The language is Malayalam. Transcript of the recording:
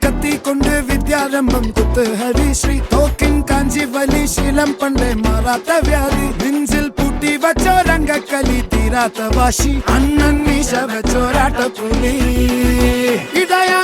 കത്തി കൊണ്ട് വിദ്യാരംഭം കുത്തുഹരി ശ്രീ തോക്കിൻ കാഞ്ചി വലി ശീലം പണ്ടേ മാറാത്ത വ്യാധി നെഞ്ചിൽ പൂട്ടി വച്ചോരംഗക്കലി തീരാത്ത വാശി അണ്ണൻ മീശ വെച്ചോരാട്ട പുലി ഇടയാ